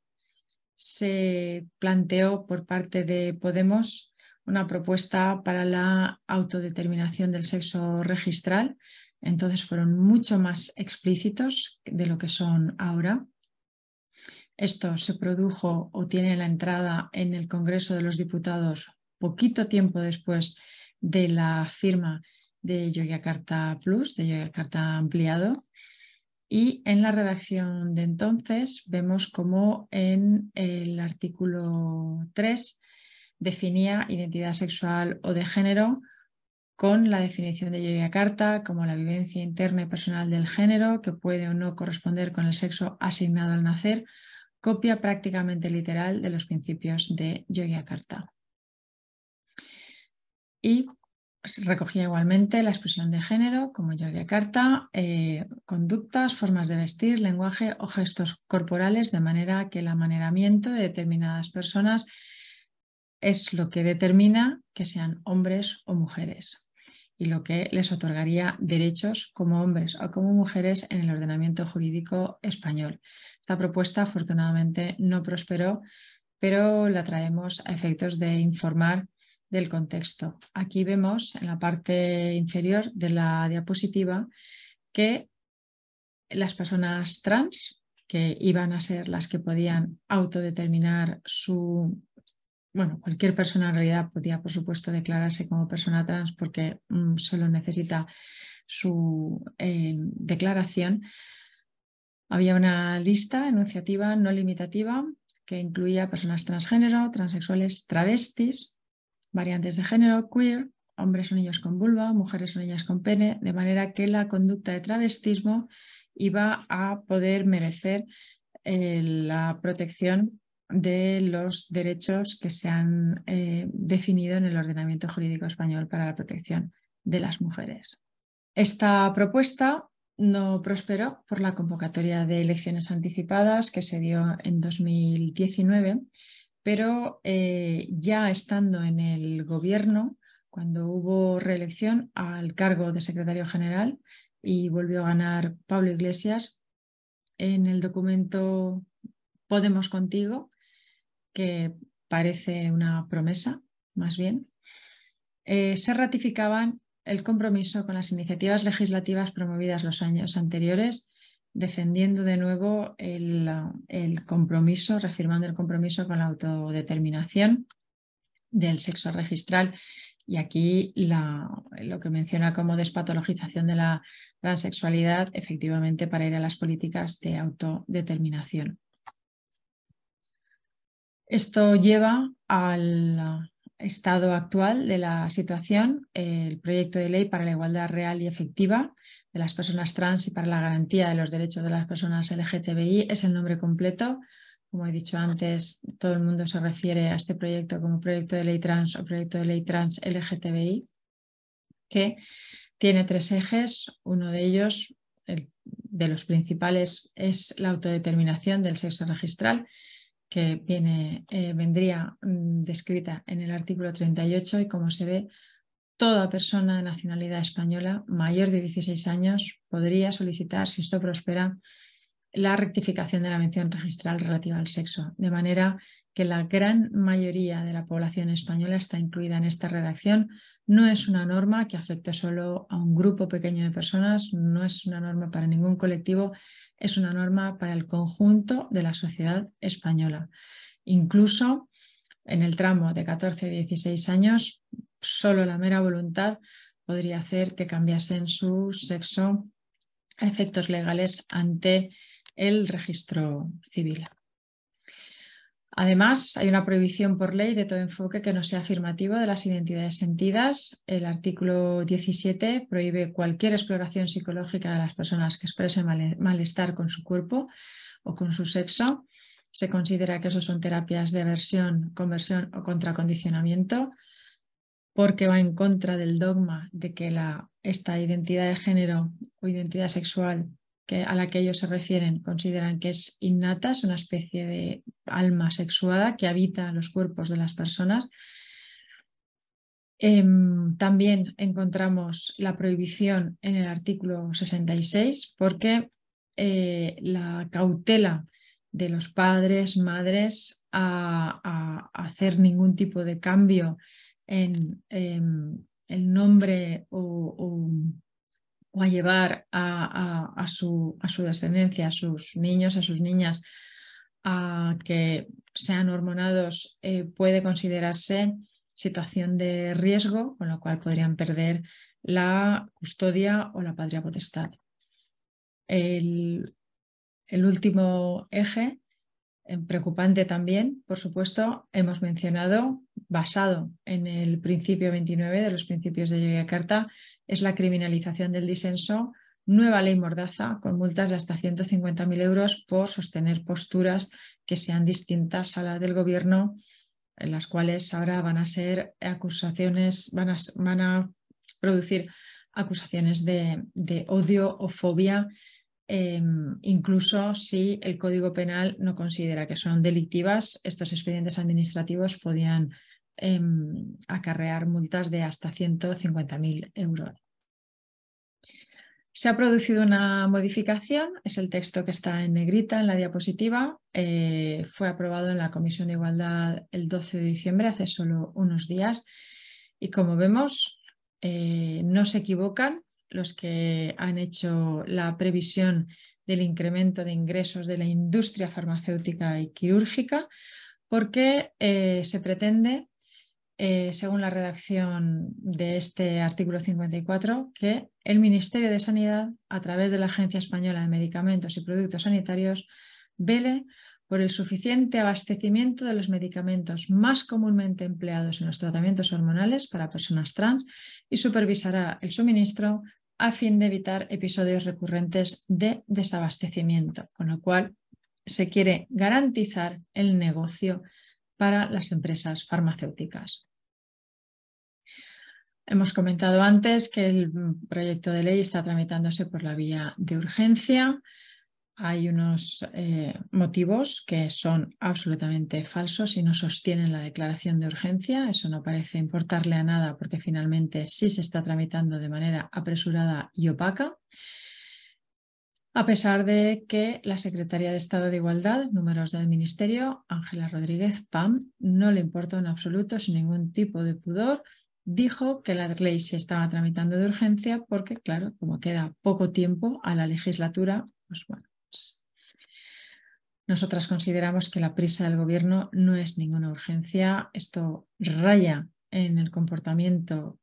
se planteó por parte de Podemos una propuesta para la autodeterminación del sexo registral. Entonces fueron mucho más explícitos de lo que son ahora. Esto se produjo o tiene la entrada en el Congreso de los Diputados poquito tiempo después de la firma de Yogyakarta Plus, de Yogyakarta ampliado. Y en la redacción de entonces vemos cómo en el artículo 3 definía identidad sexual o de género con la definición de Yogyakarta como la vivencia interna y personal del género que puede o no corresponder con el sexo asignado al nacer, copia prácticamente literal de los principios de Yogyakarta. Y recogía igualmente la expresión de género como Yogyakarta, conductas, formas de vestir, lenguaje o gestos corporales, de manera que el amaneramiento de determinadas personas es lo que determina que sean hombres o mujeres y lo que les otorgaría derechos como hombres o como mujeres en el ordenamiento jurídico español. Esta propuesta afortunadamente no prosperó, pero la traemos a efectos de informar del contexto. Aquí vemos en la parte inferior de la diapositiva que las personas trans, que iban a ser las que podían autodeterminar su... Bueno, cualquier persona en realidad podía, por supuesto, declararse como persona trans porque solo necesita su declaración. Había una lista enunciativa no limitativa que incluía personas transgénero, transexuales, travestis, variantes de género, queer, hombres o niños con vulva, mujeres o niñas con pene, de manera que la conducta de travestismo iba a poder merecer la protección de los derechos que se han definido en el ordenamiento jurídico español para la protección de las mujeres. Esta propuesta no prosperó por la convocatoria de elecciones anticipadas que se dio en 2019, pero ya estando en el gobierno, cuando hubo reelección al cargo de secretario general y volvió a ganar Pablo Iglesias, en el documento Podemos Contigo, que parece una promesa, más bien, se ratificaban el compromiso con las iniciativas legislativas promovidas los años anteriores, defendiendo de nuevo el compromiso, reafirmando el compromiso con la autodeterminación del sexo registral. Y aquí lo que menciona como despatologización de la transexualidad, efectivamente, para ir a las políticas de autodeterminación. Esto lleva al estado actual de la situación, el proyecto de ley para la igualdad real y efectiva de las personas trans y para la garantía de los derechos de las personas LGTBI es el nombre completo. Como he dicho antes, todo el mundo se refiere a este proyecto como proyecto de ley trans o proyecto de ley trans LGTBI, que tiene 3 ejes. Uno de ellos, de los principales, es la autodeterminación del sexo registral, que vendría descrita en el artículo 38 y, como se ve, toda persona de nacionalidad española mayor de 16 años podría solicitar, si esto prospera, la rectificación de la mención registral relativa al sexo, de manera que la gran mayoría de la población española está incluida en esta redacción. No es una norma que afecte solo a un grupo pequeño de personas, no es una norma para ningún colectivo, es una norma para el conjunto de la sociedad española. Incluso en el tramo de 14 a 16 años, solo la mera voluntad podría hacer que cambiasen su sexo a efectos legales ante el registro civil. Además, hay una prohibición por ley de todo enfoque que no sea afirmativo de las identidades sentidas. El artículo 17 prohíbe cualquier exploración psicológica de las personas que expresen malestar con su cuerpo o con su sexo. Se considera que eso son terapias de aversión, conversión o contracondicionamiento, porque va en contra del dogma de que esta identidad de género o identidad sexual a la que ellos se refieren consideran que es innata, es una especie de alma sexuada que habita los cuerpos de las personas. También encontramos la prohibición en el artículo 66 porque la cautela de los padres, madres a hacer ningún tipo de cambio en el nombre o a llevar a su descendencia, a sus niños, a sus niñas, a que sean hormonados, puede considerarse situación de riesgo, con lo cual podrían perder la custodia o la patria potestad. El último eje, preocupante también, por supuesto, hemos mencionado, basado en el principio 29 de los principios de Yogyakarta, es la criminalización del disenso, nueva ley mordaza con multas de hasta 150.000 euros por sostener posturas que sean distintas a las del gobierno, en las cuales ahora van a ser acusaciones, van a producir acusaciones de odio o fobia, incluso si el Código Penal no considera que son delictivas. Estos expedientes administrativos podían acarrear multas de hasta 150.000 euros. Se ha producido una modificación, es el texto que está en negrita en la diapositiva, fue aprobado en la Comisión de Igualdad el 12 de diciembre, hace solo unos días, y como vemos, no se equivocan los que han hecho la previsión del incremento de ingresos de la industria farmacéutica y quirúrgica, porque se pretende, según la redacción de este artículo 54, que el Ministerio de Sanidad, a través de la Agencia Española de Medicamentos y Productos Sanitarios, vele por el suficiente abastecimiento de los medicamentos más comúnmente empleados en los tratamientos hormonales para personas trans y supervisará el suministro a fin de evitar episodios recurrentes de desabastecimiento, con lo cual se quiere garantizar el negocio para las empresas farmacéuticas. Hemos comentado antes que el proyecto de ley está tramitándose por la vía de urgencia. Hay unos motivos que son absolutamente falsos y no sostienen la declaración de urgencia. Eso no parece importarle a nada porque finalmente sí se está tramitando de manera apresurada y opaca. A pesar de que la Secretaria de Estado de Igualdad, números del Ministerio, Ángela Rodríguez Pam, no le importó en absoluto, sin ningún tipo de pudor, dijo que la ley se estaba tramitando de urgencia porque, claro, como queda poco tiempo a la legislatura, pues bueno, nosotras consideramos que la prisa del gobierno no es ninguna urgencia. Esto raya en el comportamiento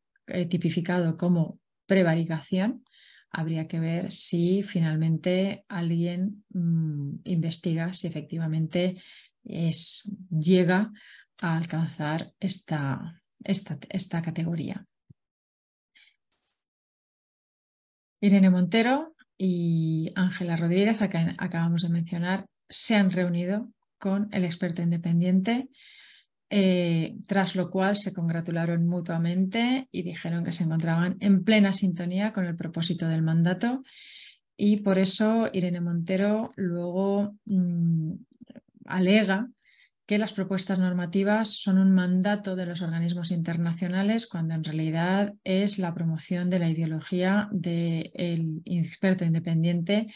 tipificado como prevaricación. Habría que ver si finalmente alguien investiga si efectivamente llega a alcanzar esta categoría. Irene Montero y Ángela Rodríguez, a quien acabamos de mencionar, se han reunido con el experto independiente, tras lo cual se congratularon mutuamente y dijeron que se encontraban en plena sintonía con el propósito del mandato, y por eso Irene Montero luego alega que las propuestas normativas son un mandato de los organismos internacionales cuando en realidad es la promoción de la ideología del experto independiente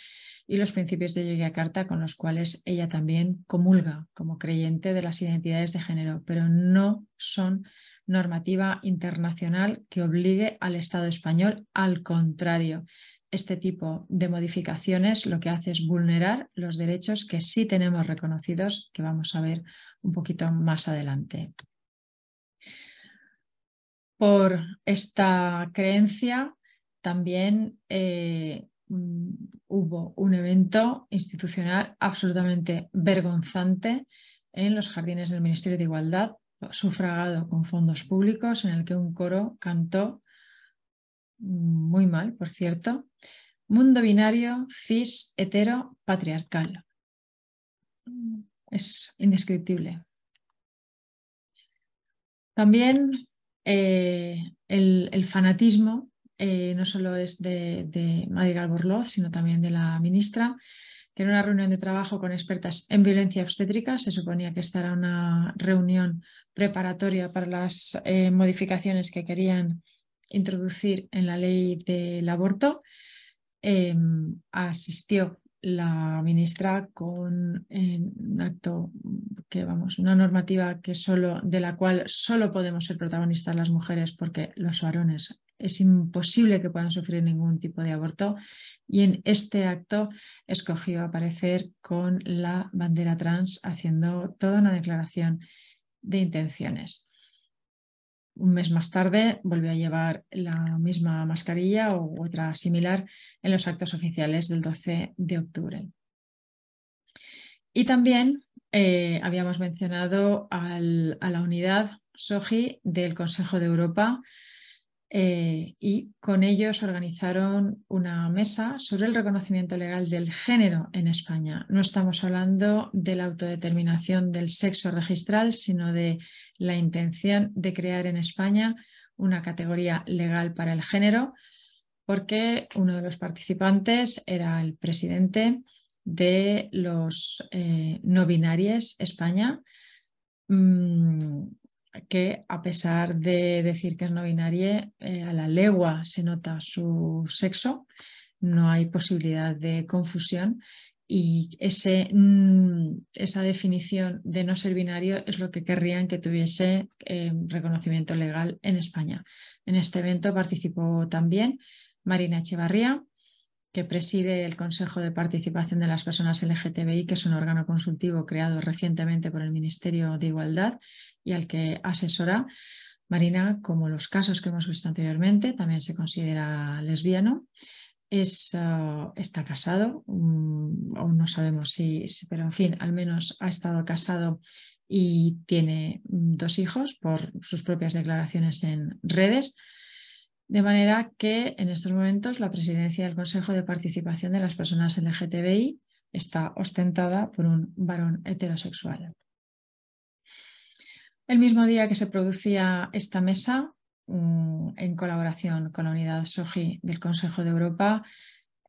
y los principios de Yogyakarta, con los cuales ella también comulga como creyente de las identidades de género, pero no son normativa internacional que obligue al Estado español. Al contrario, este tipo de modificaciones lo que hace es vulnerar los derechos que sí tenemos reconocidos, que vamos a ver un poquito más adelante. Por esta creencia también hubo un evento institucional absolutamente vergonzante en los jardines del Ministerio de Igualdad, sufragado con fondos públicos, en el que un coro cantó, muy mal, por cierto, mundo binario, cis, hetero, patriarcal. Es indescriptible. También el fanatismo no solo es de Madrigal Borloz, sino también de la ministra, que en una reunión de trabajo con expertas en violencia obstétrica, se suponía que esta era una reunión preparatoria para las modificaciones que querían introducir en la ley del aborto, asistió la ministra con un acto que, vamos, una normativa de la cual solo podemos ser protagonistas las mujeres, porque los varones es imposible que puedan sufrir ningún tipo de aborto, y en este acto escogió aparecer con la bandera trans haciendo toda una declaración de intenciones. un mes más tarde volvió a llevar la misma mascarilla o otra similar en los actos oficiales del 12 de octubre. Y también habíamos mencionado a la unidad SOGI del Consejo de Europa, y con ellos organizaron una mesa sobre el reconocimiento legal del género en España. No estamos hablando de la autodeterminación del sexo registral, sino de la intención de crear en España una categoría legal para el género, porque uno de los participantes era el presidente de los no binarios España, que a pesar de decir que es no binaria, a la legua se nota su sexo, no hay posibilidad de confusión y esa definición de no ser binario es lo que querrían que tuviese reconocimiento legal en España. En este evento participó también Marina Echevarría, que preside el Consejo de Participación de las Personas LGTBI, que es un órgano consultivo creado recientemente por el Ministerio de Igualdad y al que asesora. Marina, como los casos que hemos visto anteriormente, también se considera lesbiano. Está casado, aún no sabemos si, pero en fin, al menos ha estado casado y tiene 2 hijos por sus propias declaraciones en redes. De manera que en estos momentos la presidencia del Consejo de Participación de las Personas LGTBI está ostentada por un varón heterosexual. El mismo día que se producía esta mesa, en colaboración con la unidad SOGI del Consejo de Europa,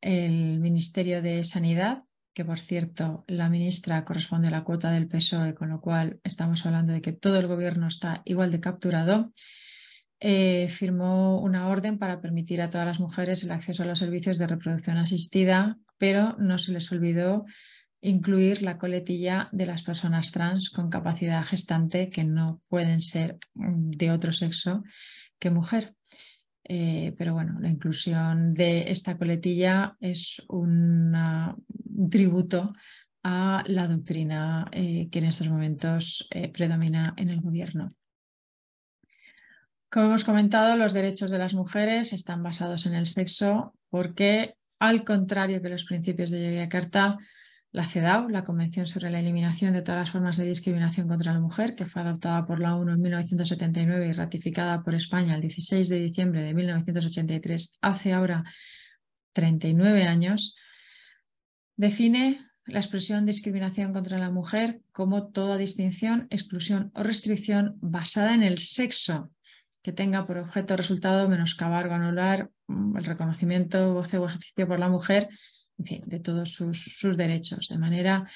el Ministerio de Sanidad, que por cierto la ministra corresponde a la cuota del PSOE, con lo cual estamos hablando de que todo el gobierno está igual de capturado, firmó una orden para permitir a todas las mujeres el acceso a los servicios de reproducción asistida, pero no se les olvidó incluir la coletilla de las personas trans con capacidad gestante que no pueden ser de otro sexo que mujer. Pero bueno, la inclusión de esta coletilla es un tributo a la doctrina que en estos momentos predomina en el gobierno. Como hemos comentado, los derechos de las mujeres están basados en el sexo porque, al contrario que los principios de Yogyakarta, la CEDAW, la Convención sobre la Eliminación de todas las formas de discriminación contra la mujer, que fue adoptada por la ONU en 1979 y ratificada por España el 16 de diciembre de 1983, hace ahora 39 años, define la expresión discriminación contra la mujer como toda distinción, exclusión o restricción basada en el sexo que tenga por objeto o resultado menoscabar o anular el reconocimiento, goce o ejercicio por la mujer, en fin, de todos sus derechos. De manera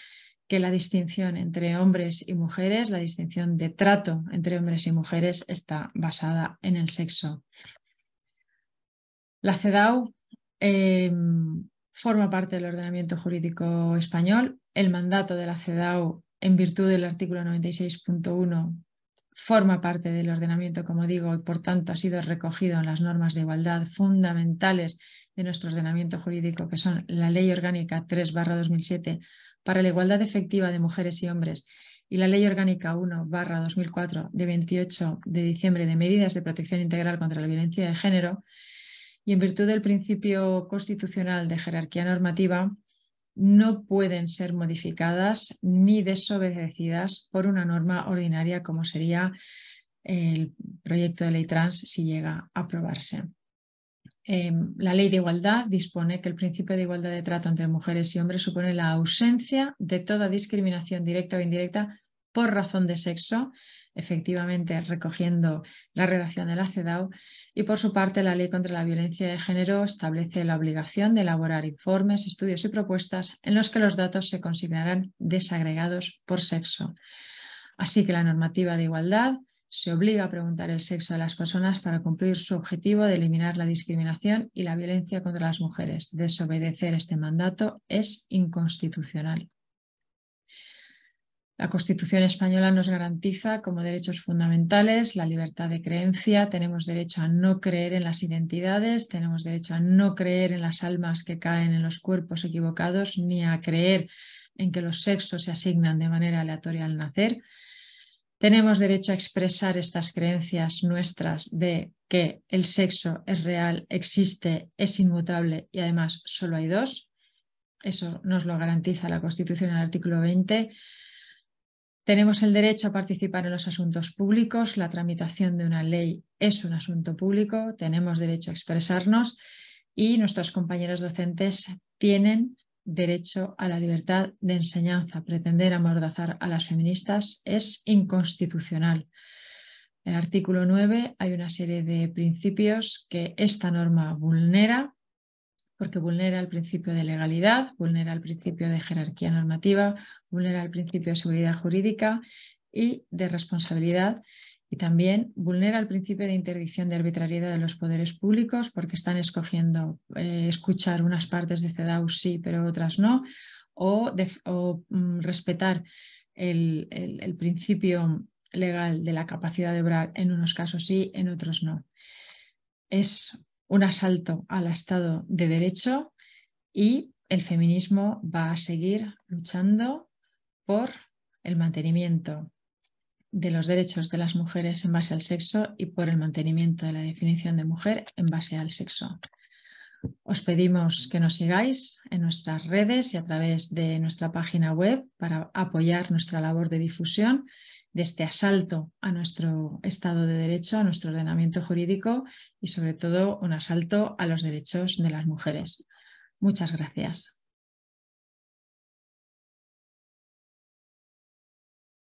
que la distinción entre hombres y mujeres, la distinción de trato entre hombres y mujeres está basada en el sexo. La CEDAW forma parte del ordenamiento jurídico español. El mandato de la CEDAW, en virtud del artículo 96.1, forma parte del ordenamiento, como digo, y por tanto ha sido recogido en las normas de igualdad fundamentales de nuestro ordenamiento jurídico, que son la Ley Orgánica 3/2007 para la igualdad efectiva de mujeres y hombres y la Ley Orgánica 1/2004 de 28 de diciembre de medidas de protección integral contra la violencia de género. Y en virtud del principio constitucional de jerarquía normativa, no pueden ser modificadas ni desobedecidas por una norma ordinaria como sería el proyecto de ley trans si llega a aprobarse. La ley de igualdad dispone que el principio de igualdad de trato entre mujeres y hombres supone la ausencia de toda discriminación directa o indirecta por razón de sexo, efectivamente recogiendo la redacción de la CEDAW, y por su parte la Ley contra la Violencia de Género establece la obligación de elaborar informes, estudios y propuestas en los que los datos se considerarán desagregados por sexo. Así que la normativa de igualdad se obliga a preguntar el sexo de las personas para cumplir su objetivo de eliminar la discriminación y la violencia contra las mujeres. Desobedecer este mandato es inconstitucional. La Constitución española nos garantiza como derechos fundamentales la libertad de creencia, tenemos derecho a no creer en las identidades, tenemos derecho a no creer en las almas que caen en los cuerpos equivocados, ni a creer en que los sexos se asignan de manera aleatoria al nacer. Tenemos derecho a expresar estas creencias nuestras de que el sexo es real, existe, es inmutable y además solo hay dos. Eso nos lo garantiza la Constitución en el artículo 20. Tenemos el derecho a participar en los asuntos públicos. La tramitación de una ley es un asunto público. Tenemos derecho a expresarnos y nuestros compañeros docentes tienen derecho a la libertad de enseñanza. Pretender amordazar a las feministas es inconstitucional. En el artículo 9 hay una serie de principios que esta norma vulnera, porque vulnera el principio de legalidad, vulnera el principio de jerarquía normativa, vulnera el principio de seguridad jurídica y de responsabilidad, y también vulnera el principio de interdicción de arbitrariedad de los poderes públicos, porque están escogiendo escuchar unas partes de CEDAW sí, pero otras no, o respetar el principio legal de la capacidad de obrar en unos casos sí, en otros no. Es un asalto al Estado de Derecho y el feminismo va a seguir luchando por el mantenimiento de los derechos de las mujeres en base al sexo y por el mantenimiento de la definición de mujer en base al sexo. Os pedimos que nos sigáis en nuestras redes y a través de nuestra página web para apoyar nuestra labor de difusión de este asalto a nuestro Estado de Derecho, a nuestro ordenamiento jurídico y sobre todo un asalto a los derechos de las mujeres. Muchas gracias.